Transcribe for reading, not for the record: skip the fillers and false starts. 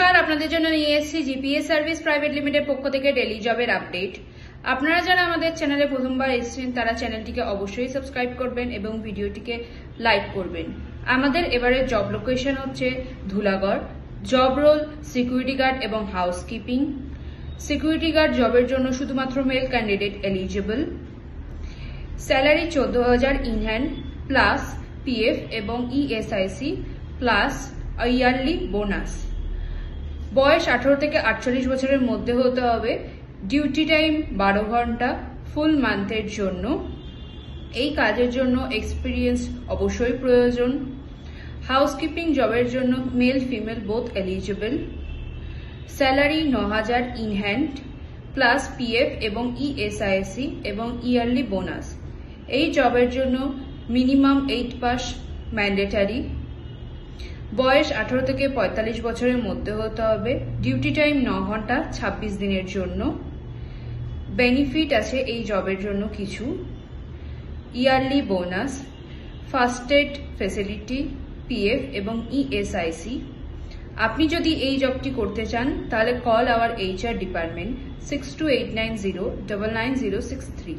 নমস্কার, আপনাদের জন্য নিয়ে এসেছি জিপিএস সার্ভিস প্রাইভেট লিমিটেড পক্ষ থেকে ডেইলি জবের আপডেট। আপনারা যারা আমাদের চ্যানেলে প্রথমবার এসেছেন তারা চ্যানেলটিকে অবশ্যই সাবস্ক্রাইব করবেন এবং ভিডিওটিকে লাইক করবেন। আমাদের এবারে জব লোকেশন হচ্ছে Dhulagarh. Job role security guard এবং হাউসকিপিং। সিকিউরিটি গার্ড জবের জন্য শুধুমাত্র male candidate eligible. Salary 14,000 in hand plus PF এবং ইএসআইসি প্লাস ইয়ারলি বোনাস। বয়স 18 থেকে 48 বছরের মধ্যে হতে হবে। ডিউটি টাইম 12 ঘন্টা ফুল মান্থের জন্য। এই কাজের জন্য এক্সপিরিয়েন্স অবশ্যই প্রয়োজন। হাউসকিপিং জবের জন্য male female both eligible. Salary 9,000 in hand plus PF এবং ইএসআইসি এবং ইয়ারলি বোনাস। এই জবের জন্য মিনিমাম 8 পাস ম্যান্ডেটারি। বয়স 18 থেকে 45 বছরের মধ্যে হতে হবে। ডিউটি টাইম 9 ঘন্টা 26 দিনের জন্য। বেনিফিট আছে এই জবের জন্য কিছু। Yearly bonus, first aid facility, PF এবং ইএসআইসি। আপনি যদি এই জবটি করতে চান তাহলে কল আওয়ার HR ডিপার্টমেন্ট 6289099063।